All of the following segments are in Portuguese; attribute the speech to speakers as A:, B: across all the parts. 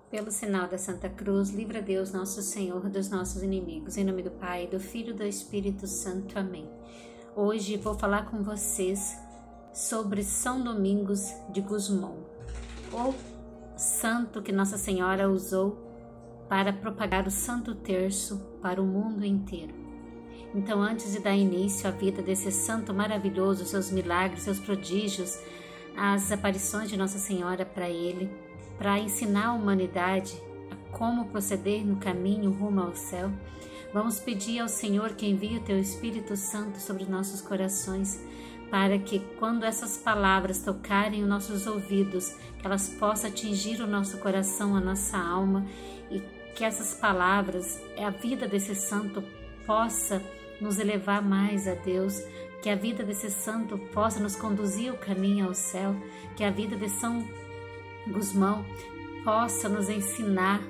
A: Pelo sinal da Santa Cruz, livra Deus nosso Senhor dos nossos inimigos. Em nome do Pai, do Filho e do Espírito Santo. Amém. Hoje vou falar com vocês sobre São Domingos de Gusmão, o santo que Nossa Senhora usou para propagar o Santo Terço para o mundo inteiro. Então, antes de dar início à vida desse santo maravilhoso, seus milagres, seus prodígios, as aparições de Nossa Senhora para ele, para ensinar a humanidade a como proceder no caminho rumo ao céu, vamos pedir ao Senhor que envie o Teu Espírito Santo sobre nossos corações, para que quando essas palavras tocarem os nossos ouvidos, que elas possam atingir o nosso coração, a nossa alma, e que essas palavras, a vida desse santo possa nos elevar mais a Deus, que a vida desse santo possa nos conduzir o caminho ao céu, que a vida de São Gusmão possa nos ensinar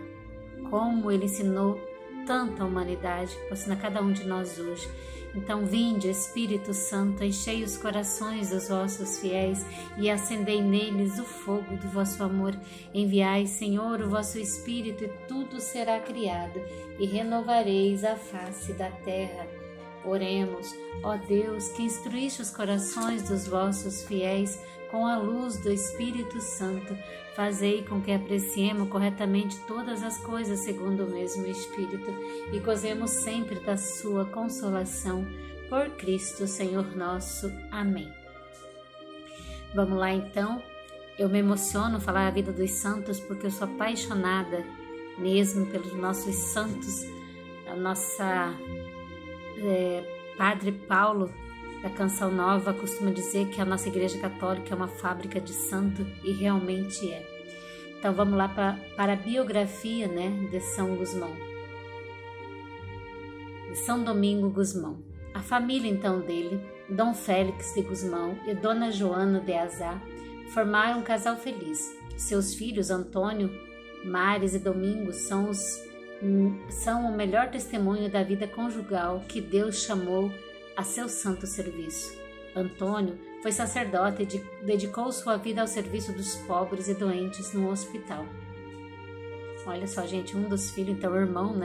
A: como ele ensinou tanta humanidade, possa ensinar cada um de nós hoje. Então, vinde, Espírito Santo, enchei os corações dos vossos fiéis e acendei neles o fogo do vosso amor. Enviai, Senhor, o vosso Espírito e tudo será criado e renovareis a face da terra. Oremos, ó Deus, que instruíste os corações dos vossos fiéis com a luz do Espírito Santo, fazei com que apreciemos corretamente todas as coisas segundo o mesmo Espírito e gozemos sempre da sua consolação. Por Cristo, Senhor nosso. Amém. Vamos lá então. Eu me emociono falar a vida dos santos porque eu sou apaixonada mesmo pelos nossos santos. A nossa Padre Paulo da Canção Nova costuma dizer que a nossa Igreja Católica é uma fábrica de santo, e realmente é. Então vamos lá para a biografia, de São Gusmão, de São Domingo Gusmão. A família então dele, Dom Félix de Gusmão e Dona Joana de Azá, formaram um casal feliz. Seus filhos Antônio, Mares e Domingos são o melhor testemunho da vida conjugal que Deus chamou a seu santo serviço. Antônio foi sacerdote e dedicou sua vida ao serviço dos pobres e doentes no hospital. Olha só, gente, um dos filhos, então o irmão,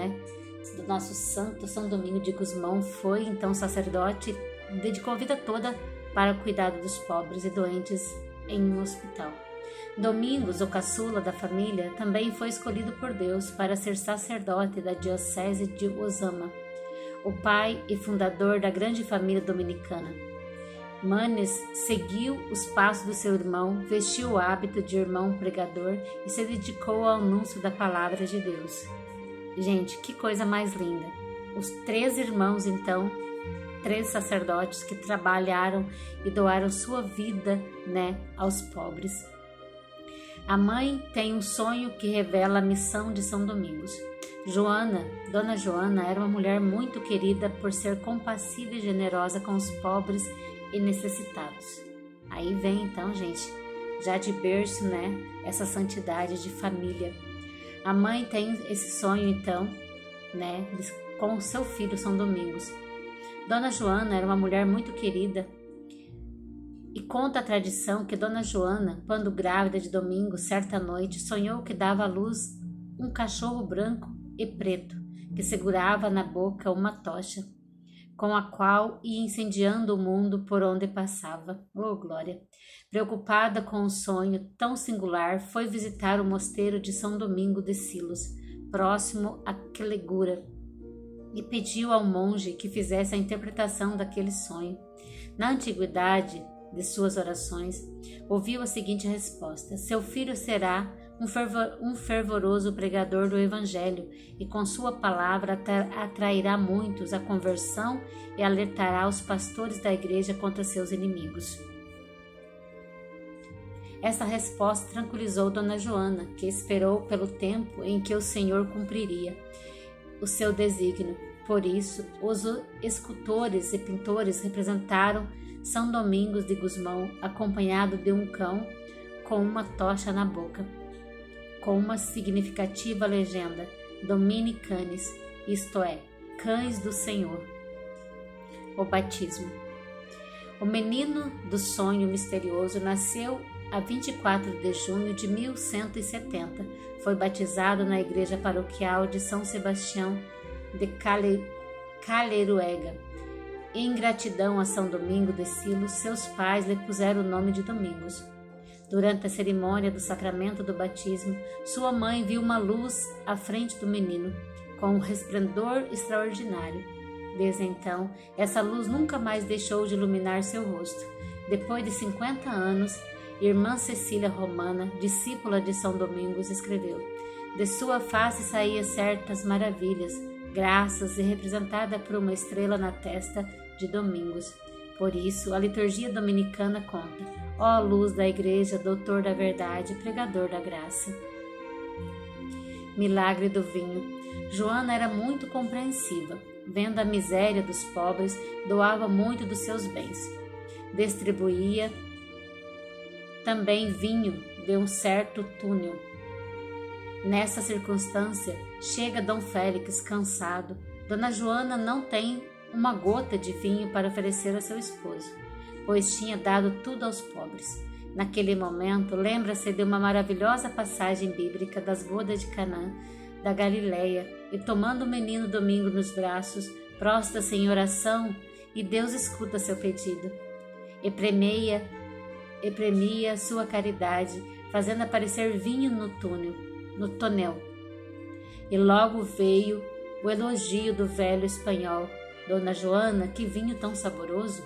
A: do nosso santo São Domingo de Gusmão, foi então sacerdote e dedicou a vida toda para o cuidado dos pobres e doentes em um hospital. Domingos, o caçula da família, também foi escolhido por Deus para ser sacerdote da diocese de Osama, o pai e fundador da grande família dominicana. Manes seguiu os passos do seu irmão, vestiu o hábito de irmão pregador e se dedicou ao anúncio da palavra de Deus. Gente, que coisa mais linda! Os 3 irmãos, então, 3 sacerdotes que trabalharam e doaram sua vida, aos pobres. A mãe tem um sonho que revela a missão de São Domingos. Dona Joana, era uma mulher muito querida por ser compassiva e generosa com os pobres e necessitados. Aí vem então, gente, já de berço, essa santidade de família. A mãe tem esse sonho então, com o seu filho São Domingos. Dona Joana era uma mulher muito querida e conta a tradição que Dona Joana, quando grávida de Domingos, certa noite, sonhou que dava à luz um cachorro branco e preto, que segurava na boca uma tocha, com a qual ia incendiando o mundo por onde passava. Oh, glória! Preocupada com o sonho tão singular, foi visitar o mosteiro de São Domingo de Silos, próximo a Quelegura, e pediu ao monge que fizesse a interpretação daquele sonho. Na antiguidade de suas orações, ouviu a seguinte resposta: seu filho será um fervoroso pregador do Evangelho e com sua palavra atrairá muitos à conversão e alertará os pastores da igreja contra seus inimigos. Essa resposta tranquilizou Dona Joana, que esperou pelo tempo em que o Senhor cumpriria o seu desígnio. Por isso, os escultores e pintores representaram São Domingos de Gusmão acompanhado de um cão com uma tocha na boca, com uma significativa legenda: Domini Canis, isto é, Cães do Senhor. O batismo. O menino do sonho misterioso nasceu a 24 de junho de 1170. Foi batizado na igreja paroquial de São Sebastião de Caleruega. Em gratidão a São Domingo de Silos, seus pais lhe puseram o nome de Domingos. Durante a cerimônia do sacramento do batismo, sua mãe viu uma luz à frente do menino, com um resplendor extraordinário. Desde então, essa luz nunca mais deixou de iluminar seu rosto. Depois de 50 anos, irmã Cecília Romana, discípula de São Domingos, escreveu: de sua face saía certas maravilhas, graças e representada por uma estrela na testa de Domingos. Por isso, a liturgia dominicana conta: ó luz da igreja, doutor da verdade, pregador da graça. Milagre do vinho. Joana era muito compreensiva. Vendo a miséria dos pobres, doava muito dos seus bens. Distribuía também vinho de um certo túnel. Nessa circunstância, chega Dom Félix cansado. Dona Joana não tem uma gota de vinho para oferecer a seu esposo, pois tinha dado tudo aos pobres. Naquele momento, lembra-se de uma maravilhosa passagem bíblica das bodas de Canaã, da Galileia, e tomando o menino Domingo nos braços, prostra-se em oração e Deus escuta seu pedido. E premia sua caridade, fazendo aparecer vinho no tonel. E logo veio o elogio do velho espanhol: Dona Joana, que vinho tão saboroso!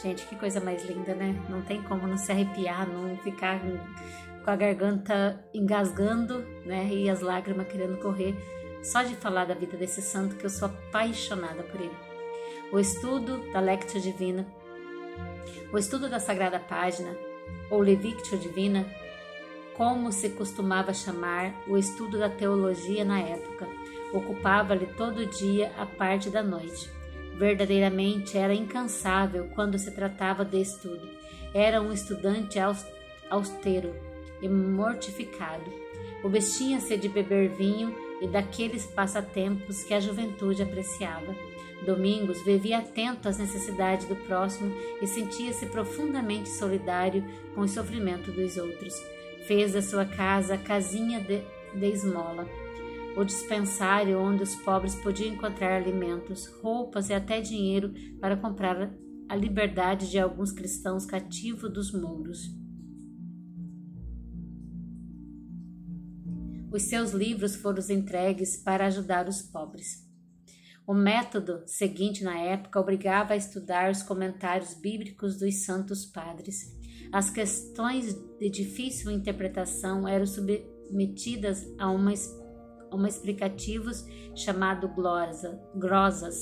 A: Gente, que coisa mais linda, né? Não tem como não se arrepiar, não ficar com a garganta engasgando, né? E as lágrimas querendo correr, só de falar da vida desse santo, que eu sou apaixonada por ele. O estudo da Lectio Divina, o estudo da Sagrada Página, ou Levictio Divina, como se costumava chamar o estudo da teologia na época, ocupava-lhe todo dia a parte da noite. Verdadeiramente era incansável quando se tratava de estudo. Era um estudante austero e mortificado. Obstinha-se de beber vinho e daqueles passatempos que a juventude apreciava. Domingos vivia atento às necessidades do próximo e sentia-se profundamente solidário com o sofrimento dos outros. Fez da sua casa a casinha de esmola, o dispensário onde os pobres podiam encontrar alimentos, roupas e até dinheiro para comprar a liberdade de alguns cristãos cativos dos mouros. Os seus livros foram entregues para ajudar os pobres. O método seguinte na época obrigava a estudar os comentários bíblicos dos santos padres. As questões de difícil interpretação eram submetidas a uma explicativos chamado glosas.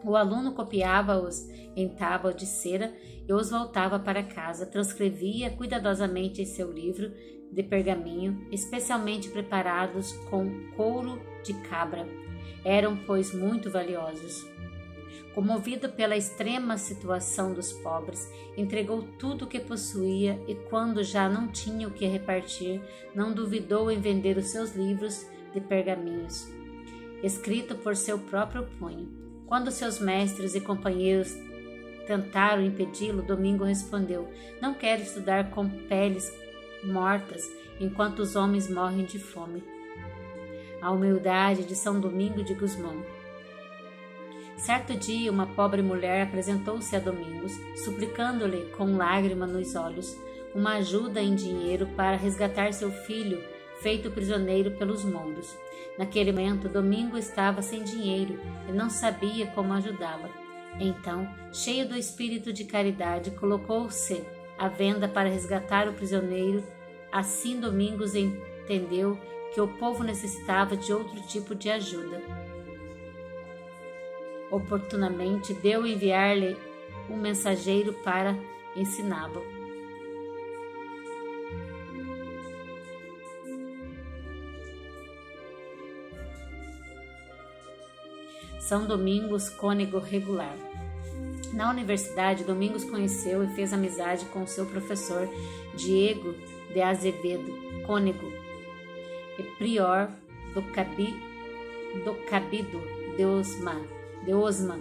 A: O aluno copiava-os em tábua de cera e os voltava para casa, transcrevia cuidadosamente em seu livro de pergaminho, especialmente preparados com couro de cabra. Eram, pois, muito valiosos. Comovido pela extrema situação dos pobres, entregou tudo o que possuía e, quando já não tinha o que repartir, não duvidou em vender os seus livros de pergaminhos, escrito por seu próprio punho. Quando seus mestres e companheiros tentaram impedi-lo, Domingo respondeu: não quero estudar com peles mortas enquanto os homens morrem de fome. A humildade de São Domingo de Gusmão. Certo dia, uma pobre mulher apresentou-se a Domingos, suplicando-lhe, com lágrima nos olhos, uma ajuda em dinheiro para resgatar seu filho, feito prisioneiro pelos mouros. Naquele momento, Domingo estava sem dinheiro e não sabia como ajudá-la. Então, cheio do espírito de caridade, colocou-se à venda para resgatar o prisioneiro. Assim, Domingos entendeu que o povo necessitava de outro tipo de ajuda. Oportunamente, deu enviar-lhe um mensageiro para ensiná-lo. São Domingos, cônego regular. Na universidade, Domingos conheceu e fez amizade com seu professor Diego de Azevedo, cônego e prior do Cabido de Osma.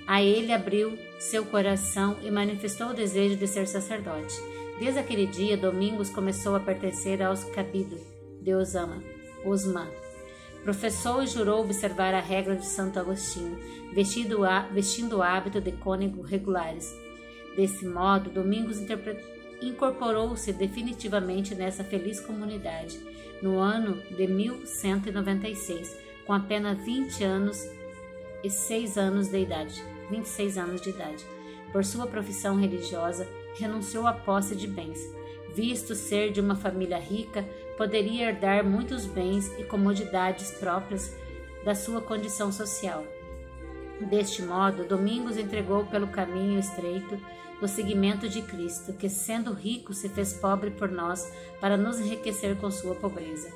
A: A ele abriu seu coração e manifestou o desejo de ser sacerdote. Desde aquele dia, Domingos começou a pertencer aos Cabido de Osma. Professou e jurou observar a regra de Santo Agostinho, vestindo o hábito de cônego regulares. Desse modo, Domingos incorporou-se definitivamente nessa feliz comunidade, no ano de 1196, com apenas 26 anos de idade. Por sua profissão religiosa, renunciou à posse de bens. Visto ser de uma família rica, poderia herdar muitos bens e comodidades próprias da sua condição social. Deste modo, Domingos entregou pelo caminho estreito do seguimento de Cristo, que, sendo rico, se fez pobre por nós para nos enriquecer com sua pobreza.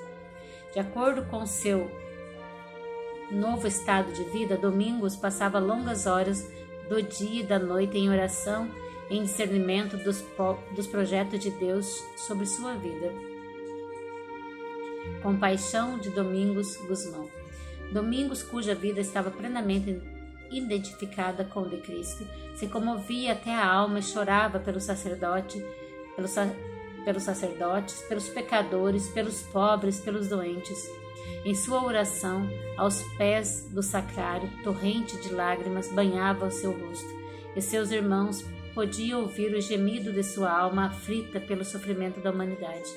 A: De acordo com seu novo estado de vida, Domingos passava longas horas do dia e da noite em oração, em discernimento dos projetos de Deus sobre sua vida. Compaixão de Domingos Gusmão. Domingos, cuja vida estava plenamente identificada com o de Cristo, se comovia até a alma e chorava pelos sacerdotes, pelos pecadores, pelos pobres, pelos doentes. Em sua oração, aos pés do sacrário, torrente de lágrimas banhava o seu rosto, e seus irmãos podiam ouvir o gemido de sua alma aflita pelo sofrimento da humanidade.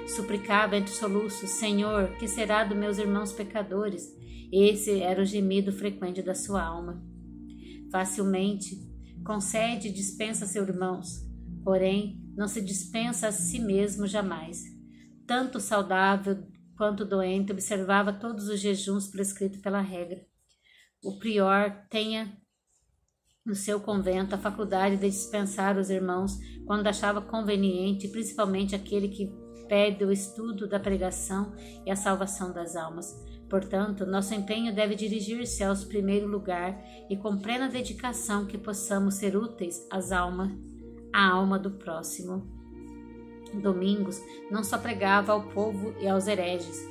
A: Suplicava entre soluços: Senhor, que será dos meus irmãos pecadores? Esse era o gemido frequente da sua alma. Facilmente concede e dispensa seus irmãos, porém não se dispensa a si mesmo jamais. Tanto saudável quanto doente, observava todos os jejuns prescritos pela regra. O prior tenha no seu convento a faculdade de dispensar os irmãos quando achava conveniente, principalmente aquele que pede o estudo da pregação e a salvação das almas. Portanto, nosso empenho deve dirigir-se ao primeiro lugar e com plena dedicação que possamos ser úteis à alma do próximo. Domingos não só pregava ao povo e aos hereges,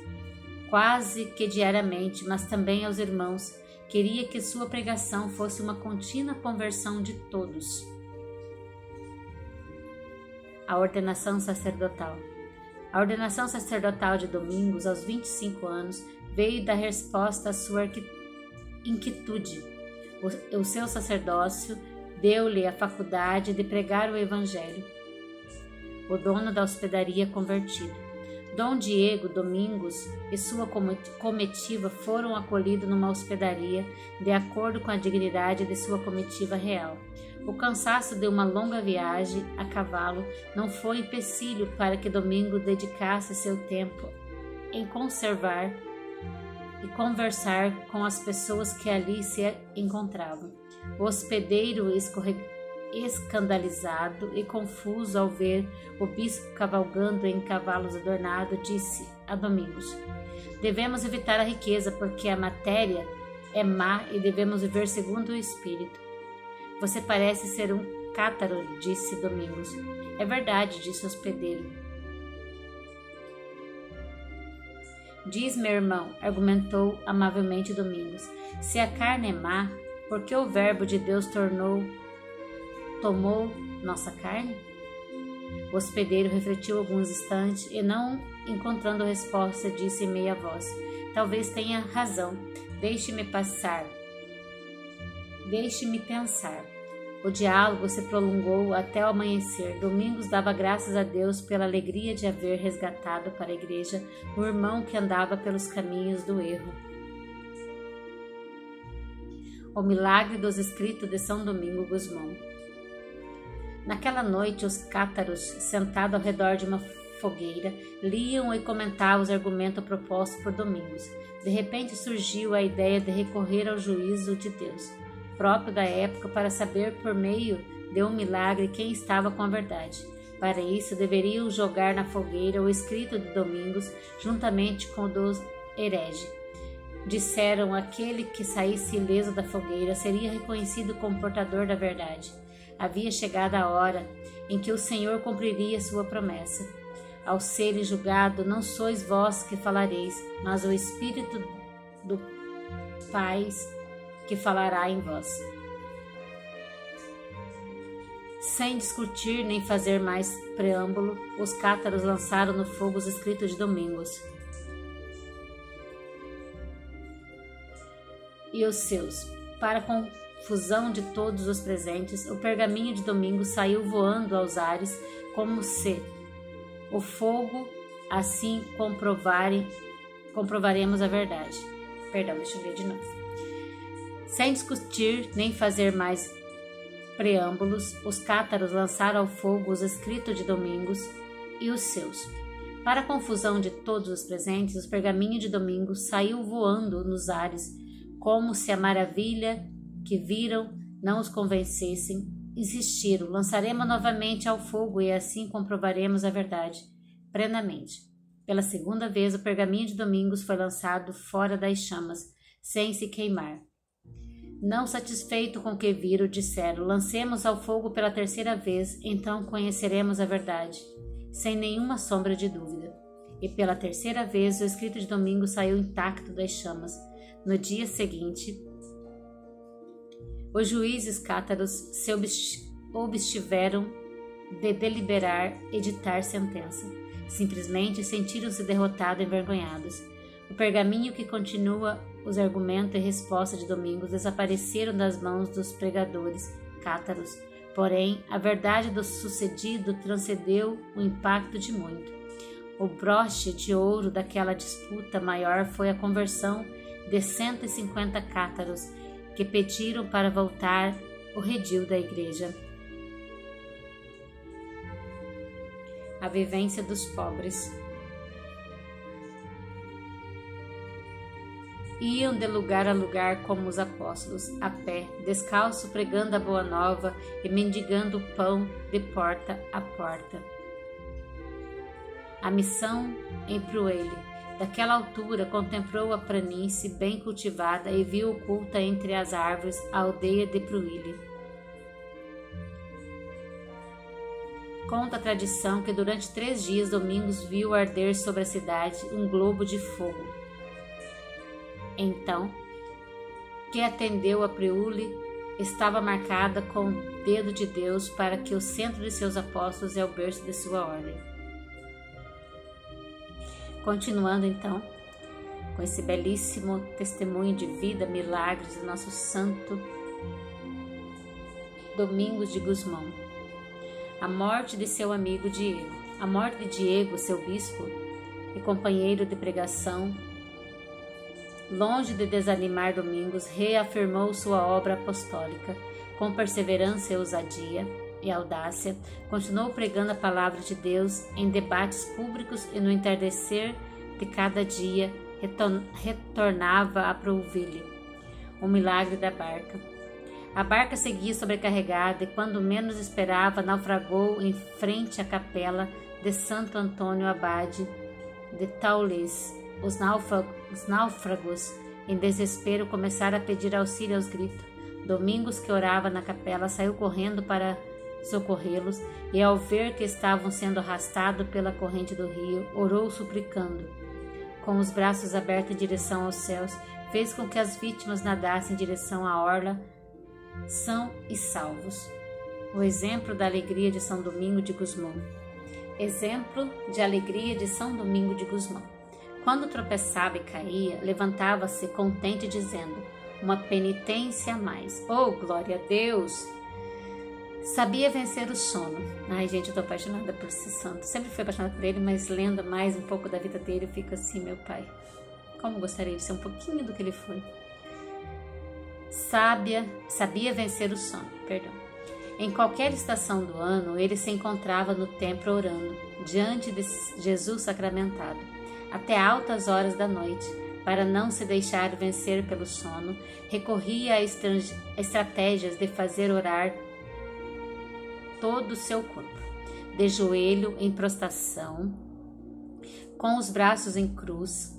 A: quase que diariamente, mas também aos irmãos. Queria que sua pregação fosse uma contínua conversão de todos. A ordenação sacerdotal. A ordenação sacerdotal de Domingos, aos 25 anos, veio dar resposta à sua inquietude. O seu sacerdócio deu-lhe a faculdade de pregar o Evangelho. O dono da hospedaria convertido. Dom Diego Domingos e sua comitiva foram acolhidos numa hospedaria de acordo com a dignidade de sua comitiva real. O cansaço de uma longa viagem a cavalo não foi empecilho para que Domingos dedicasse seu tempo em conversar com as pessoas que ali se encontravam. O hospedeiro escandalizado e confuso ao ver o bispo cavalgando em cavalos adornados, disse a Domingos: devemos evitar a riqueza, porque a matéria é má e devemos viver segundo o espírito. Você parece ser um cátaro, disse Domingos. É verdade, disse o hospedeiro. Diz, meu irmão, argumentou amavelmente Domingos, se a carne é má, por que o verbo de Deus tomou nossa carne? O hospedeiro refletiu alguns instantes e, não encontrando resposta, disse em meia voz: talvez tenha razão, deixe-me pensar. O diálogo se prolongou até o amanhecer. Domingos dava graças a Deus pela alegria de haver resgatado para a igreja o irmão que andava pelos caminhos do erro. O milagre dos escritos de São Domingo Gusmão. Naquela noite, os cátaros, sentados ao redor de uma fogueira, liam e comentavam os argumentos propostos por Domingos. De repente surgiu a ideia de recorrer ao juízo de Deus, próprio da época, para saber por meio de um milagre quem estava com a verdade. Para isso, deveriam jogar na fogueira o escrito de Domingos, juntamente com o dos hereges. Disseram: aquele que saísse ileso da fogueira seria reconhecido como portador da verdade. Havia chegado a hora em que o Senhor cumpriria sua promessa. Ao serem julgado, não sois vós que falareis, mas o Espírito do Pai que falará em vós. Sem discutir nem fazer mais preâmbulo, os cátaros lançaram no fogo os escritos de Domingos e os seus. Para a confusão de todos os presentes, o pergaminho de Domingos saiu voando aos ares, como se o fogo assim comprovaremos a verdade. Perdão, deixa eu ler de novo. Sem discutir nem fazer mais preâmbulos, os cátaros lançaram ao fogo os escritos de Domingos e os seus. Para a confusão de todos os presentes, o pergaminho de Domingos saiu voando nos ares, como se a maravilha que viram não os convencessem. Insistiram: lançaremos novamente ao fogo e assim comprovaremos a verdade plenamente. Pela segunda vez, o pergaminho de Domingos foi lançado fora das chamas, sem se queimar. Não satisfeito com o que viram, disseram: lancemos ao fogo pela terceira vez, então conheceremos a verdade, sem nenhuma sombra de dúvida. E pela terceira vez, o escrito de Domingos saiu intacto das chamas. No dia seguinte, os juízes cátaros se obstiveram de deliberar e ditar sentença. Simplesmente sentiram-se derrotados e envergonhados. O pergaminho que continua os argumentos e respostas de Domingos desapareceram das mãos dos pregadores cátaros. Porém, a verdade do sucedido transcendeu o impacto de muito. O broche de ouro daquela disputa maior foi a conversão de 150 cátaros que pediram para voltar o redil da igreja. A vivência dos pobres. Iam de lugar a lugar como os apóstolos, a pé, descalço, pregando a boa nova e mendigando o pão de porta a porta. A missão em Pruele. Daquela altura contemplou a planície bem cultivada e viu oculta entre as árvores a aldeia de Pruele. Conta a tradição que durante 3 dias Domingos viu arder sobre a cidade um globo de fogo. Então, que atendeu a Pruele estava marcada com o dedo de Deus para que o centro de seus apóstolos é o berço de sua ordem. Continuando então, com esse belíssimo testemunho de vida, milagres do nosso santo Domingos de Gusmão. A morte de seu amigo Diego. A morte de Diego, seu bispo e companheiro de pregação, longe de desanimar Domingos, reafirmou sua obra apostólica. Com perseverança e ousadia e audácia, continuou pregando a palavra de Deus em debates públicos e no entardecer de cada dia retornava a Pruele. O milagre da barca. A barca seguia sobrecarregada e, quando menos esperava, naufragou em frente à capela de Santo Antônio Abade de Taules. Os náufragos, em desespero, começaram a pedir auxílio aos gritos. Domingos, que orava na capela, saiu correndo para socorrê-los e, ao ver que estavam sendo arrastados pela corrente do rio, orou suplicando. Com os braços abertos em direção aos céus, fez com que as vítimas nadassem em direção à orla, são e salvos. O exemplo da alegria de São Domingo de Gusmão. Exemplo de alegria de São Domingo de Gusmão. Quando tropeçava e caía, levantava-se contente, dizendo: uma penitência a mais. Oh, glória a Deus! Sabia vencer o sono. Ai, gente, eu tô apaixonada por esse santo. Sempre fui apaixonada por ele, mas lendo mais um pouco da vida dele, eu fico assim, meu pai, como gostaria de ser um pouquinho do que ele foi. Sabia vencer o sono, perdão. Em qualquer estação do ano, ele se encontrava no templo orando, diante de Jesus sacramentado, até altas horas da noite. Para não se deixar vencer pelo sono, recorria a estratégias de fazer orar todo o seu corpo, de joelho em prostração, com os braços em cruz,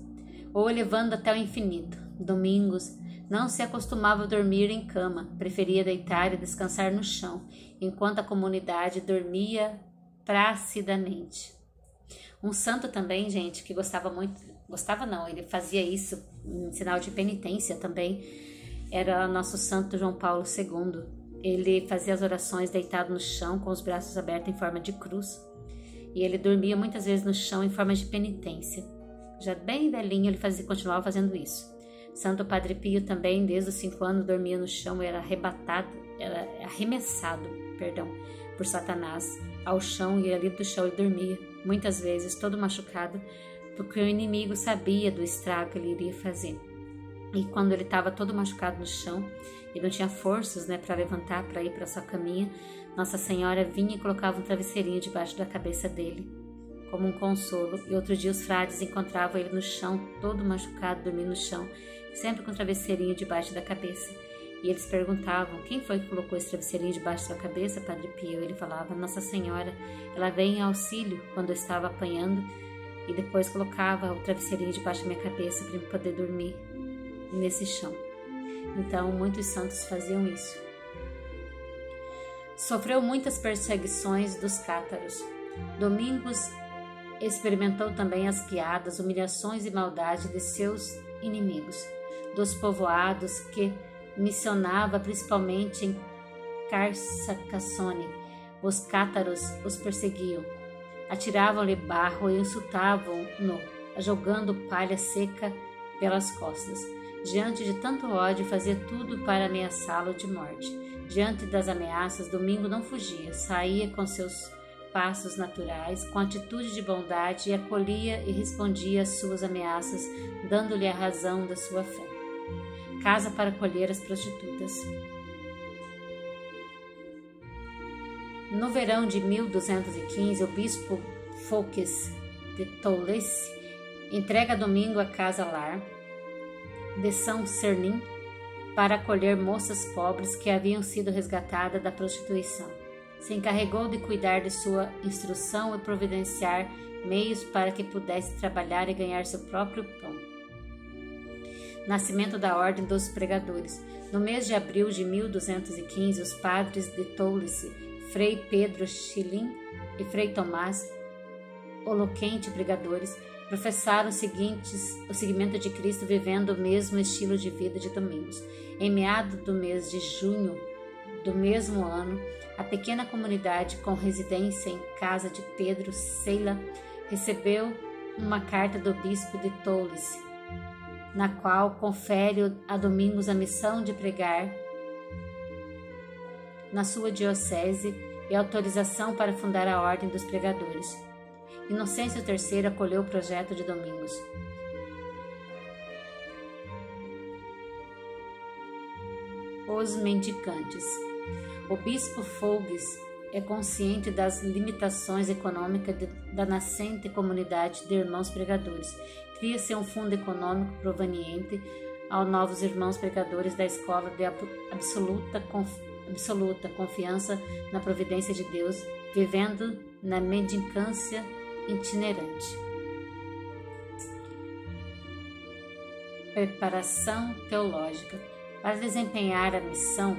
A: ou elevando até o infinito. Domingos não se acostumava a dormir em cama, preferia deitar e descansar no chão, enquanto a comunidade dormia placidamente. Um santo também, gente, que ele fazia isso em sinal de penitência também, era nosso santo João Paulo II. Ele fazia as orações deitado no chão, com os braços abertos em forma de cruz. E ele dormia muitas vezes no chão em forma de penitência. Já bem velhinho, ele continuava fazendo isso. Santo Padre Pio também, desde os 5 anos, dormia no chão, era arremessado, por Satanás ao chão, e ali do chão ele dormia, muitas vezes todo machucado, porque o inimigo sabia do estrago que ele iria fazer. E quando ele estava todo machucado no chão, e não tinha forças, para levantar, para ir para sua caminha, Nossa Senhora vinha e colocava um travesseirinho debaixo da cabeça dele, como um consolo. E outro dia os frades encontravam ele no chão, todo machucado, dormindo no chão, sempre com um travesseirinho debaixo da cabeça. E eles perguntavam: quem foi que colocou esse travesseirinho debaixo da sua cabeça, Padre Pio? Ele falava: Nossa Senhora, ela veio em auxílio quando eu estava apanhando, e depois colocava o travesseirinho debaixo da minha cabeça para eu poder dormir nesse chão. Então, muitos santos faziam isso. Sofreu muitas perseguições dos cátaros. Domingos experimentou também as piadas, humilhações e maldade de seus inimigos, dos povoados que missionava principalmente em Carcassone. Os cátaros os perseguiam, atiravam-lhe barro e insultavam-no, jogando palha seca pelas costas. Diante de tanto ódio, fazia tudo para ameaçá-lo de morte. Diante das ameaças, Domingo não fugia, saía com seus passos naturais, com atitude de bondade, e acolhia e respondia às suas ameaças, dando-lhe a razão da sua fé. Casa para acolher as prostitutas. No verão de 1215, o bispo Fouques de Toulouse entrega a Domingo a casa-lar de São Sernin para acolher moças pobres que haviam sido resgatadas da prostituição. Se encarregou de cuidar de sua instrução e providenciar meios para que pudesse trabalhar e ganhar seu próprio pão. Nascimento da Ordem dos Pregadores. No mês de abril de 1215, os padres de Toulouse, Frei Pedro Chilin e Frei Tomás Oloquente, pregadores, professaram o seguimento de Cristo, vivendo o mesmo estilo de vida de Domingos. Em meados do mês de junho do mesmo ano, a pequena comunidade com residência em casa de Pedro Seila recebeu uma carta do bispo de Toulouse, na qual confere a Domingos a missão de pregar na sua diocese e autorização para fundar a Ordem dos Pregadores. Inocêncio III acolheu o projeto de Domingos. Os mendicantes. O bispo Fouques é consciente das limitações econômicas da nascente comunidade de irmãos pregadores. Cria-se um fundo econômico proveniente aos novos irmãos pregadores da escola de absoluta confiança na providência de Deus, vivendo na mendicância itinerante. Preparação teológica. Para desempenhar a missão,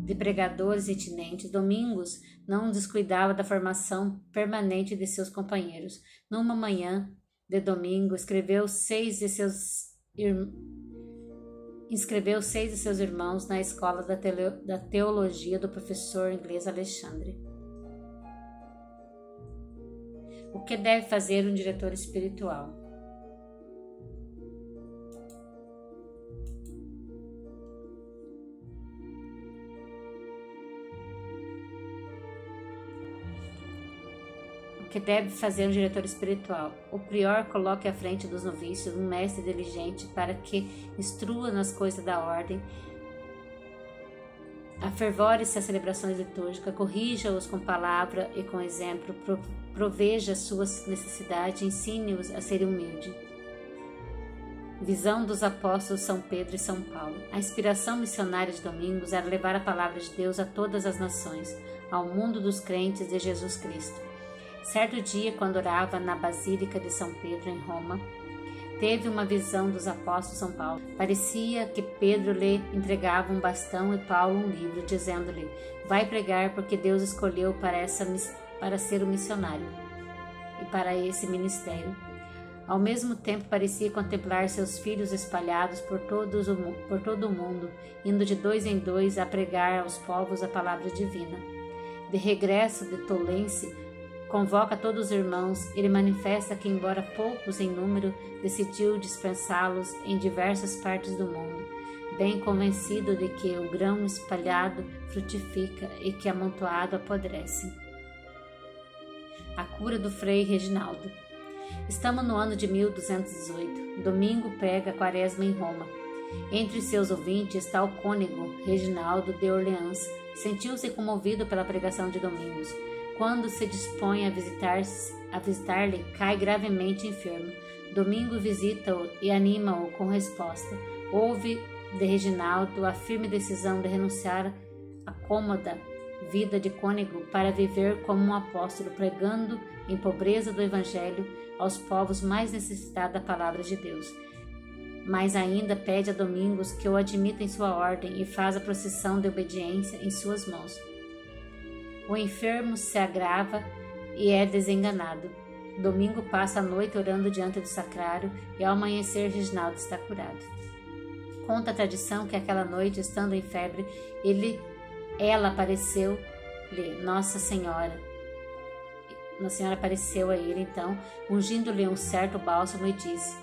A: de pregadores itinentes, Domingos não descuidava da formação permanente de seus companheiros. Numa manhã de domingo, inscreveu seis de seus irmãos na escola da teologia do professor inglês Alexandre. O que deve fazer um diretor espiritual? O que deve fazer um diretor espiritual? O prior coloque à frente dos noviços um mestre diligente para que instrua nas coisas da ordem, afervore-se às celebrações litúrgicas, corrija-os com palavra e com exemplo, proveja suas necessidades, ensine-os a serem humildes. Visão dos apóstolos São Pedro e São Paulo. A inspiração missionária de Domingos era levar a palavra de Deus a todas as nações, ao mundo dos crentes de Jesus Cristo. Certo dia, quando orava na Basílica de São Pedro, em Roma, teve uma visão dos apóstolos São Paulo. Parecia que Pedro lhe entregava um bastão e Paulo um livro, dizendo-lhe: vai pregar, porque Deus escolheu para ser um missionário e para esse ministério. Ao mesmo tempo parecia contemplar seus filhos espalhados por todo o mundo, indo de dois em dois a pregar aos povos a palavra divina. De regresso de Tolense, convoca todos os irmãos. Ele manifesta que, embora poucos em número, decidiu dispensá-los em diversas partes do mundo, bem convencido de que o grão espalhado frutifica e que amontoado apodrece. A cura do Frei Reginaldo. Estamos no ano de 1218. Domingo prega a quaresma em Roma. Entre seus ouvintes está o cônego Reginaldo de Orleans. Sentiu-se comovido pela pregação de Domingos. Quando se dispõe a visitar-lhe, cai gravemente enfermo. Domingo visita-o e anima-o com resposta. Ouve de Reginaldo a firme decisão de renunciar à cômoda vida de cônego para viver como um apóstolo, pregando em pobreza do Evangelho aos povos mais necessitados da palavra de Deus. Mas ainda pede a Domingos que o admita em sua ordem e faz a procissão de obediência em suas mãos. O enfermo se agrava e é desenganado. Domingo passa a noite orando diante do sacrário e ao amanhecer Reginaldo está curado. Conta a tradição que aquela noite, estando em febre, ela apareceu-lhe, Nossa Senhora apareceu a ele, então, ungindo-lhe um certo bálsamo e disse: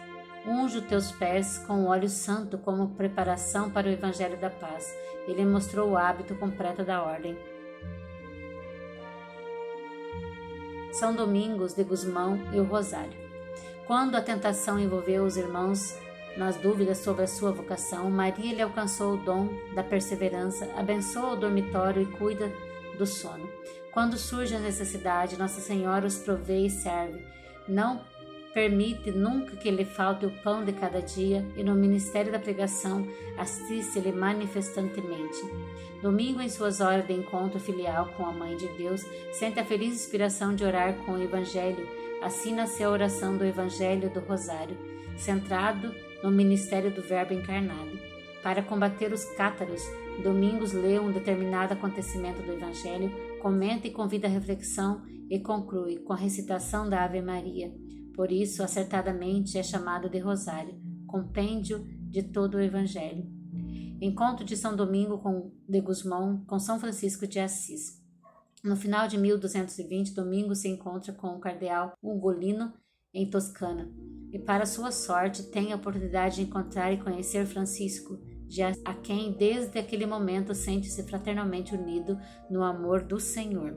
A: unjo teus pés com óleo santo como preparação para o Evangelho da Paz. Ele mostrou o hábito completo da ordem. São Domingos de Gusmão e o Rosário. Quando a tentação envolveu os irmãos nas dúvidas sobre a sua vocação, Maria lhe alcançou o dom da perseverança, abençoa o dormitório e cuida do sono. Quando surge a necessidade, Nossa Senhora os provê e serve. Não permite nunca que lhe falte o pão de cada dia e no ministério da pregação assiste-lhe manifestantemente. Domingo, em suas horas de encontro filial com a Mãe de Deus, sente a feliz inspiração de orar com o Evangelho. Assim nasceu a oração do Evangelho do Rosário, centrado no ministério do Verbo encarnado. Para combater os cátaros, Domingos lê um determinado acontecimento do Evangelho, comenta e convida a reflexão e conclui com a recitação da Ave Maria. Por isso, acertadamente, é chamado de Rosário, compêndio de todo o Evangelho. Encontro de São Domingo de Gusmão com São Francisco de Assis. No final de 1220, Domingo se encontra com o cardeal Ugolino em Toscana e, para sua sorte, tem a oportunidade de encontrar e conhecer Francisco, a quem desde aquele momento sente-se fraternalmente unido no amor do Senhor.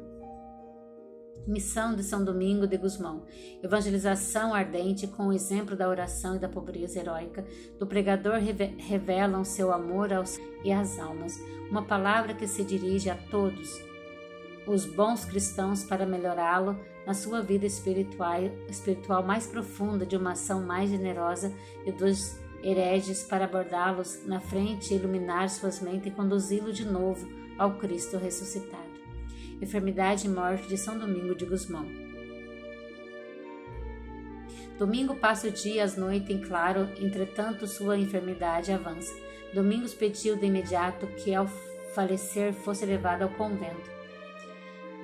A: Missão de São Domingo de Gusmão. Evangelização ardente com o exemplo da oração e da pobreza heróica do pregador revelam seu amor e às almas. Uma palavra que se dirige a todos os bons cristãos para melhorá-lo na sua vida espiritual mais profunda, de uma ação mais generosa e dos hereges para abordá-los na frente, iluminar suas mentes e conduzi-lo de novo ao Cristo ressuscitado. Enfermidade e morte de São Domingo de Gusmão. Domingo passa o dia e as noites em claro, entretanto sua enfermidade avança. Domingos pediu de imediato que ao falecer fosse levado ao convento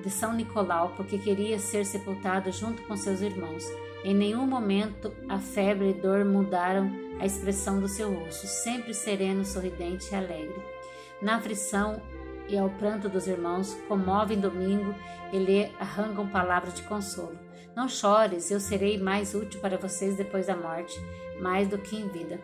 A: de São Nicolau, porque queria ser sepultado junto com seus irmãos. Em nenhum momento a febre e dor mudaram a expressão do seu rosto, sempre sereno, sorridente e alegre. Na aflição e ao pranto dos irmãos, comovem Domingo e lhe arrancam palavras de consolo. Não chores, eu serei mais útil para vocês depois da morte, mais do que em vida.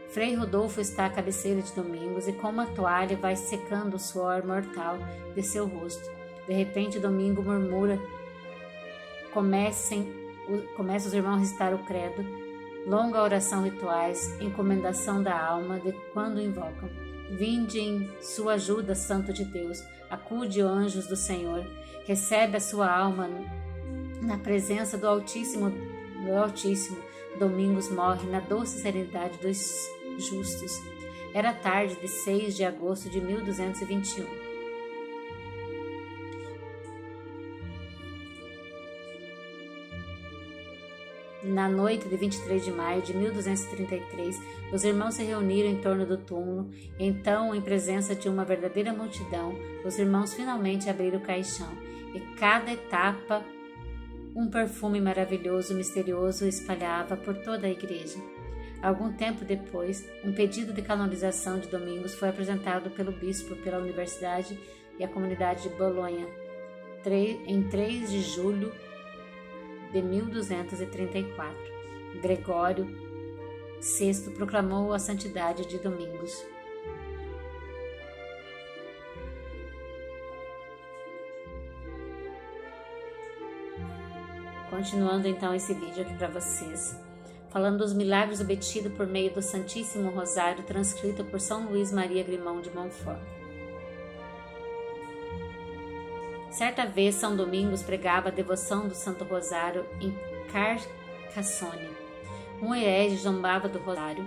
A: Frei Rodolfo está à cabeceira de Domingos e com uma toalha vai secando o suor mortal de seu rosto. De repente, Domingo murmura, começa os irmãos a recitar o credo, longa oração rituais, encomendação da alma de quando invocam. Vinde em sua ajuda, Santo de Deus, acude, anjos do Senhor, recebe a sua alma na presença do Altíssimo. Domingos morre na doce serenidade dos justos. Era tarde de 6 de agosto de 1221. Na noite de 23 de maio de 1233, os irmãos se reuniram em torno do túmulo. Então, em presença de uma verdadeira multidão, os irmãos finalmente abriram o caixão, e cada etapa um perfume maravilhoso e misterioso espalhava por toda a igreja. Algum tempo depois, um pedido de canonização de Domingos foi apresentado pelo bispo pela Universidade e a comunidade de Bolonha, em 3 de julho de 1234. Gregório VI proclamou a santidade de Domingos. Continuando então esse vídeo aqui para vocês, falando dos milagres obtidos por meio do Santíssimo Rosário, transcrito por São Luís Maria Grimão de Montfort. Certa vez, São Domingos pregava a devoção do Santo Rosário em Carcassonne. Um herege zombava do Rosário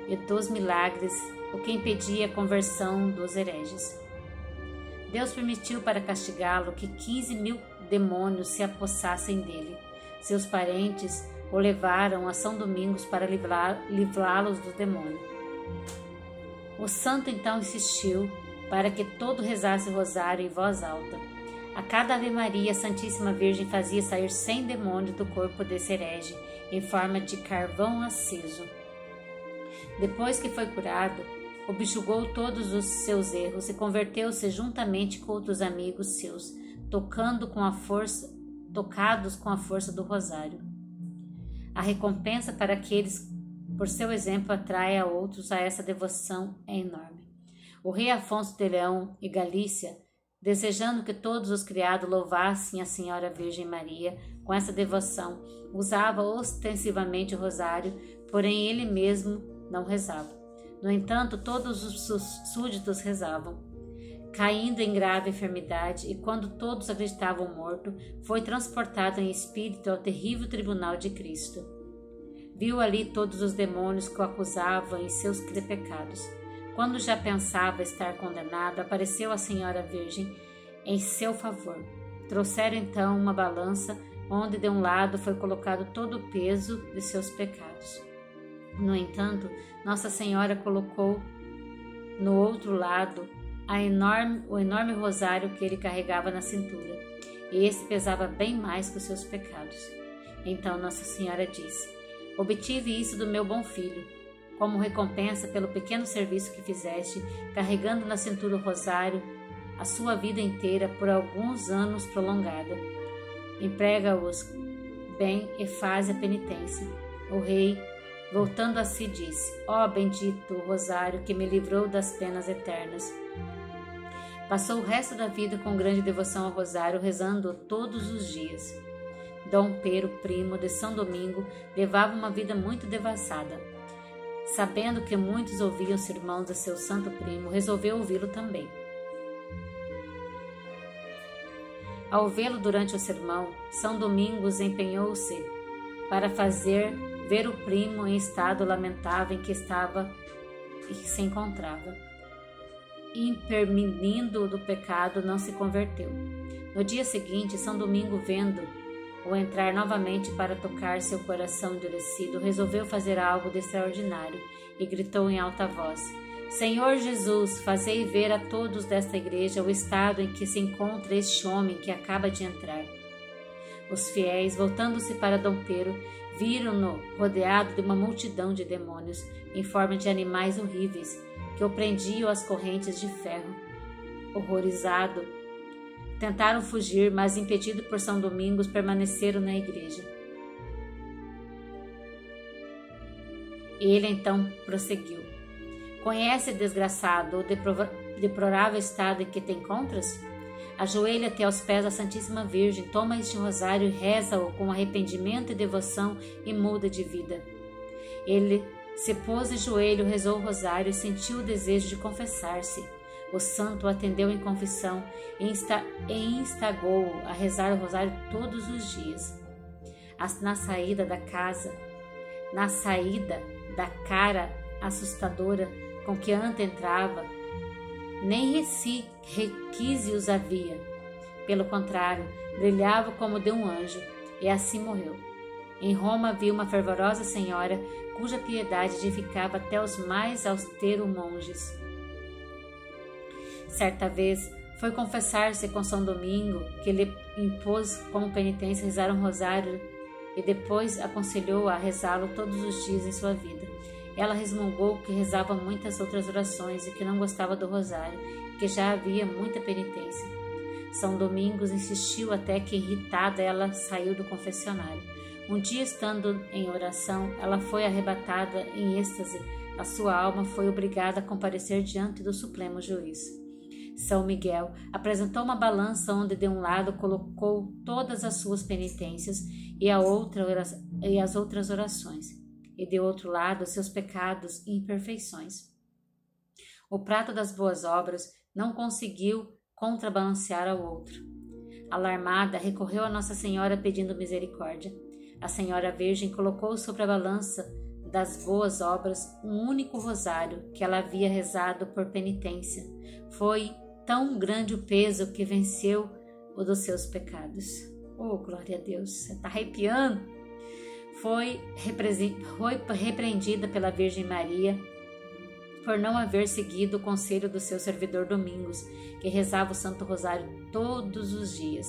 A: e dos milagres, o que impedia a conversão dos hereges. Deus permitiu para castigá-lo que 15.000 demônios se apossassem dele. Seus parentes o levaram a São Domingos para livrá-los do demônio. O santo então insistiu para que todo rezasse o rosário em voz alta. A cada Ave Maria, a Santíssima Virgem fazia sair 100 demônios do corpo desse herege, em forma de carvão aceso. Depois que foi curado, objugou todos os seus erros e converteu-se juntamente com outros amigos seus, tocados com a força do rosário. A recompensa para aqueles, por seu exemplo, atrai a outros a essa devoção é enorme. O rei Afonso de Leão e Galícia, desejando que todos os criados louvassem a Senhora Virgem Maria com essa devoção, usava ostensivamente o rosário, porém ele mesmo não rezava. No entanto, todos os súditos rezavam. Caindo em grave enfermidade, e quando todos acreditavam morto, foi transportado em espírito ao terrível tribunal de Cristo. Viu ali todos os demônios que o acusavam em seus pecados. Quando já pensava estar condenado, apareceu a Senhora Virgem em seu favor. Trouxeram então uma balança, onde de um lado foi colocado todo o peso de seus pecados. No entanto, Nossa Senhora colocou no outro lado o enorme rosário que ele carregava na cintura, e esse pesava bem mais que os seus pecados. Então Nossa Senhora disse: obtive isso do meu bom filho, como recompensa pelo pequeno serviço que fizeste, carregando na cintura o rosário a sua vida inteira por alguns anos prolongada. Emprega-os bem e faz a penitência. O rei, voltando a si, disse: ó bendito rosário que me livrou das penas eternas. Passou o resto da vida com grande devoção ao rosário, rezando todos os dias. Dom Pero, primo de São Domingo, levava uma vida muito devassada. Sabendo que muitos ouviam os sermões de seu santo primo, resolveu ouvi-lo também. Ao vê-lo durante o sermão, São Domingos empenhou-se para fazer ver o primo em estado lamentável em que estava e que se encontrava. Imperminindo do pecado, não se converteu. No dia seguinte, São Domingo, vendo-o entrar novamente para tocar seu coração endurecido, resolveu fazer algo de extraordinário e gritou em alta voz: Senhor Jesus, fazei ver a todos desta igreja o estado em que se encontra este homem que acaba de entrar. Os fiéis, voltando-se para Dom Pero, viram-no rodeado de uma multidão de demônios, em forma de animais horríveis, que o prendiam às correntes de ferro. Horrorizado, tentaram fugir, mas, impedido por São Domingos, permaneceram na igreja. Ele então prosseguiu: Conhece, desgraçado, o deplorável estado em que te encontras? Ajoelha-te aos pés da Santíssima Virgem, toma este rosário e reza-o com arrependimento e devoção e muda de vida. Ele se pôs de joelho, rezou o rosário e sentiu o desejo de confessar-se. O santo o atendeu em confissão e instigou-o a rezar o rosário todos os dias. Na saída da cara assustadora com que antes entrava, nem requisitos havia. Pelo contrário, brilhava como de um anjo, e assim morreu. Em Roma havia uma fervorosa senhora cuja piedade edificava até os mais austeros monges. Certa vez foi confessar-se com São Domingo, que lhe impôs como penitência rezar um rosário e depois aconselhou-a a rezá-lo todos os dias em sua vida. Ela resmungou que rezava muitas outras orações e que não gostava do rosário, que já havia muita penitência. São Domingos insistiu até que, irritada, ela saiu do confessionário. Um dia, estando em oração, ela foi arrebatada em êxtase. A sua alma foi obrigada a comparecer diante do Supremo Juiz. São Miguel apresentou uma balança onde de um lado colocou todas as suas penitências e as outras orações, e de outro lado seus pecados e imperfeições. O prato das boas obras não conseguiu contrabalancear ao outro. Alarmada, recorreu a Nossa Senhora pedindo misericórdia. A Senhora Virgem colocou sobre a balança das boas obras um único rosário que ela havia rezado por penitência. Foi tão grande o peso que venceu o dos seus pecados. Oh, glória a Deus, você está arrepiando. Foi repreendida pela Virgem Maria por não haver seguido o conselho do seu servidor Domingos, que rezava o Santo Rosário todos os dias.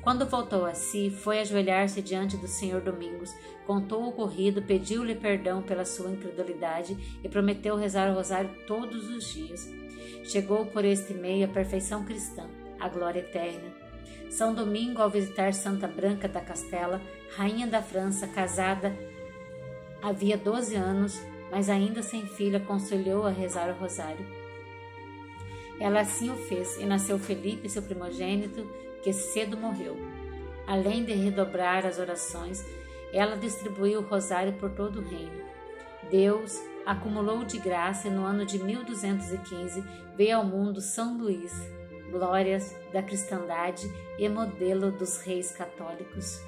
A: Quando voltou a si, foi ajoelhar-se diante do Senhor Domingos, contou o ocorrido, pediu-lhe perdão pela sua incredulidade e prometeu rezar o rosário todos os dias. Chegou por este meio a perfeição cristã, a glória eterna. São Domingo, ao visitar Santa Branca da Castela, rainha da França, casada havia 12 anos, mas ainda sem filho, aconselhou a rezar o rosário. Ela assim o fez, e nasceu Felipe, seu primogênito, que cedo morreu. Além de redobrar as orações, ela distribuiu o rosário por todo o reino. Deus acumulou de graça e no ano de 1215 veio ao mundo São Luís, glórias da cristandade e modelo dos reis católicos.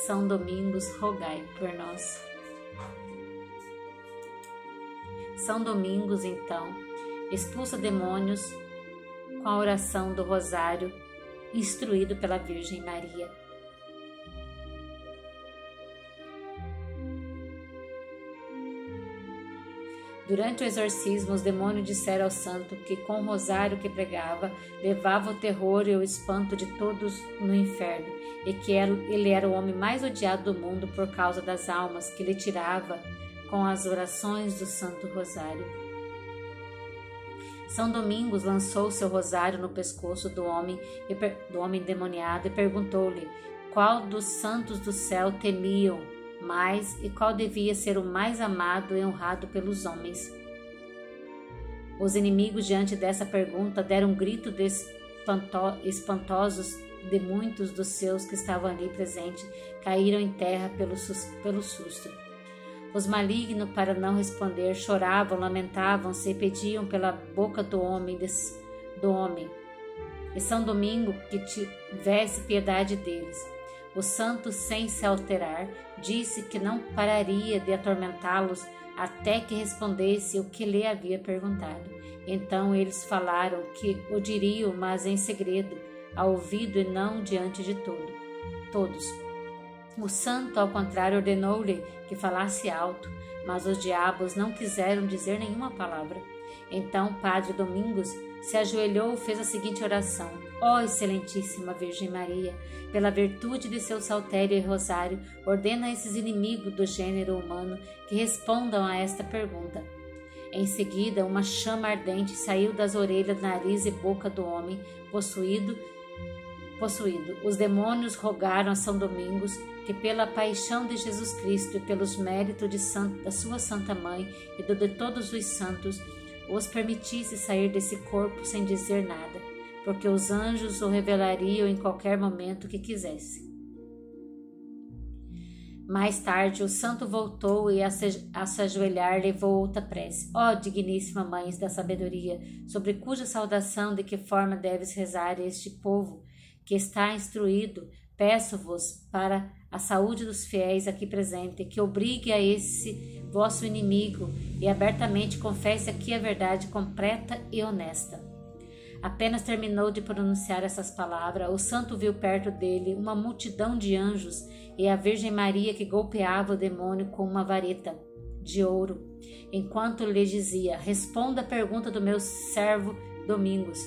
A: São Domingos, rogai por nós. São Domingos, então, expulsa demônios com a oração do rosário, instruído pela Virgem Maria. Durante o exorcismo, os demônios disseram ao santo que, com o rosário que pregava, levava o terror e o espanto de todos no inferno, e que ele era o homem mais odiado do mundo por causa das almas que ele tirava com as orações do Santo Rosário. São Domingos lançou seu rosário no pescoço do homem endemoniado e perguntou-lhe qual dos santos do céu temiam mais e qual devia ser o mais amado e honrado pelos homens. Os inimigos, diante dessa pergunta, deram um grito espantosos de muitos dos seus que estavam ali presentes, caíram em terra pelo susto. Os malignos, para não responder, choravam, lamentavam-se e pediam pela boca do homem. E São Domingo que tivesse piedade deles. O santo, sem se alterar, disse que não pararia de atormentá-los até que respondesse o que lhe havia perguntado. Então eles falaram que o diriam, mas em segredo, ao ouvido e não diante de todos. O santo, ao contrário, ordenou-lhe que falasse alto, mas os diabos não quiseram dizer nenhuma palavra. Então Padre Domingos se ajoelhou e fez a seguinte oração: Ó excelentíssima Virgem Maria, pela virtude de seu saltério e rosário, ordena a esses inimigos do gênero humano que respondam a esta pergunta. Em seguida, uma chama ardente saiu das orelhas, nariz e boca do homem possuído. Os demônios rogaram a São Domingos que, pela paixão de Jesus Cristo e pelos méritos da sua Santa Mãe e de todos os santos, os permitisse sair desse corpo sem dizer nada, porque os anjos o revelariam em qualquer momento que quisesse. Mais tarde, o santo voltou e, a se ajoelhar, levou outra prece. Ó digníssima Mãe da Sabedoria, sobre cuja saudação de que forma deves rezar este povo que está instruído, peço-vos, para a saúde dos fiéis aqui presentes, que obrigue a esse vosso inimigo e abertamente confesse aqui a verdade completa e honesta. Apenas terminou de pronunciar essas palavras, o santo viu perto dele uma multidão de anjos e a Virgem Maria que golpeava o demônio com uma vareta de ouro, enquanto lhe dizia: responda a pergunta do meu servo Domingos.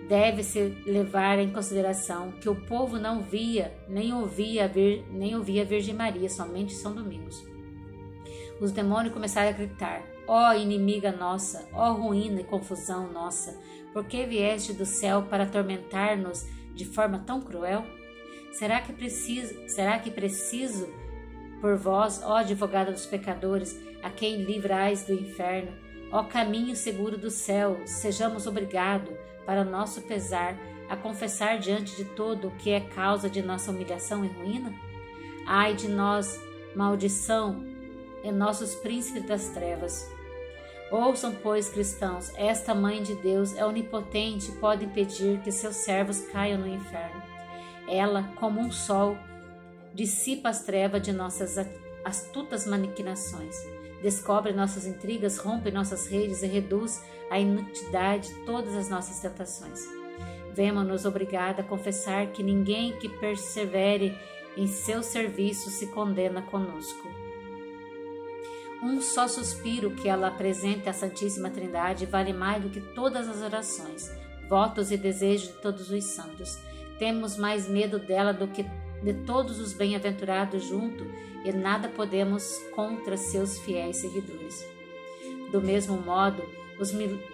A: Deve-se levar em consideração que o povo não via nem ouvia a Virgem Maria, somente São Domingos. Os demônios começaram a gritar: ó inimiga nossa, ó ruína e confusão nossa, por que vieste do céu para atormentar-nos de forma tão cruel? Será que preciso por vós, ó advogada dos pecadores, a quem livrais do inferno, ó caminho seguro do céu, sejamos obrigados, para nosso pesar, a confessar diante de todo o que é causa de nossa humilhação e ruína? Ai de nós, maldição, e nossos príncipes das trevas. Ouçam, pois, cristãos, esta Mãe de Deus é onipotente e pode impedir que seus servos caiam no inferno. Ela, como um sol, dissipa as trevas de nossas astutas maquinações, descobre nossas intrigas, rompe nossas redes e reduz à inutilidade todas as nossas tentações. Vemo-nos obrigados a confessar que ninguém que persevere em seu serviço se condena conosco. Um só suspiro que ela apresenta à Santíssima Trindade vale mais do que todas as orações, votos e desejos de todos os santos. Temos mais medo dela do que de todos os bem-aventurados junto e nada podemos contra seus fiéis seguidores. Do mesmo modo,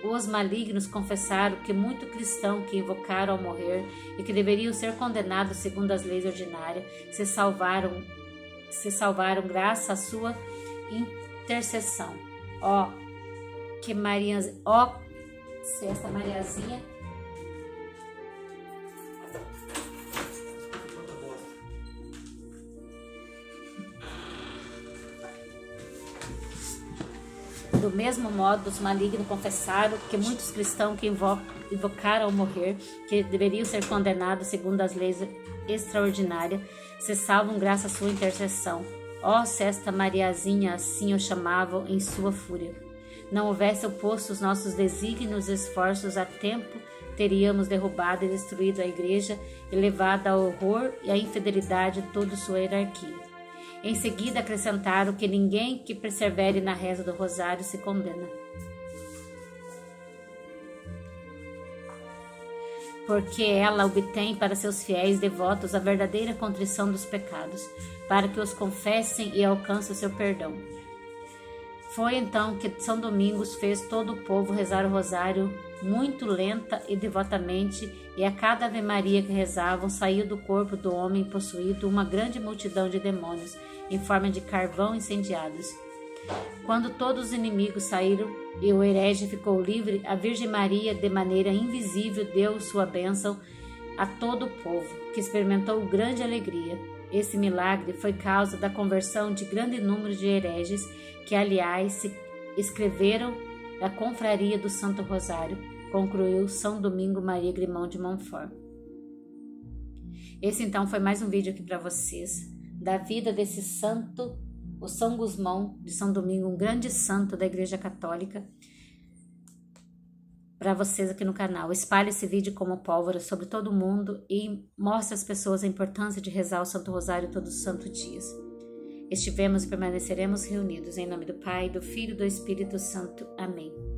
A: os malignos confessaram que muito cristão que invocaram ao morrer e que deveriam ser condenados segundo as leis ordinárias se salvaram graças à sua intercessão. Se esta Mariazinha do mesmo modo, os malignos confessaram que muitos cristãos que invocaram ao morrer, que deveriam ser condenados segundo as leis extraordinárias, se salvam graças à sua intercessão. Se esta Mariazinha assim o chamavam em sua fúria. Não houvesse oposto os nossos desígnios e esforços a tempo, teríamos derrubado e destruído a igreja e levado ao horror e à infidelidade toda sua hierarquia. Em seguida acrescentaram que ninguém que persevere na reza do rosário se condena, porque ela obtém para seus fiéis devotos a verdadeira contrição dos pecados, para que os confessem e alcancem o seu perdão. Foi então que São Domingos fez todo o povo rezar o rosário muito lenta e devotamente, e a cada Ave Maria que rezavam saiu do corpo do homem possuído uma grande multidão de demônios, em forma de carvão incendiados. Quando todos os inimigos saíram e o herege ficou livre, a Virgem Maria, de maneira invisível, deu sua bênção a todo o povo, que experimentou grande alegria. Esse milagre foi causa da conversão de grande número de hereges, que, aliás, se escreveram da confraria do Santo Rosário, concluiu São Domingo Maria Grimão de Montfort. Esse então foi mais um vídeo aqui para vocês, da vida desse santo, o São Gusmão de São Domingo, um grande santo da Igreja Católica, para vocês aqui no canal. Espalhe esse vídeo como pólvora sobre todo o mundo e mostre às pessoas a importância de rezar o Santo Rosário todos os santos dias. Estivemos e permaneceremos reunidos em nome do Pai, do Filho e do Espírito Santo. Amém.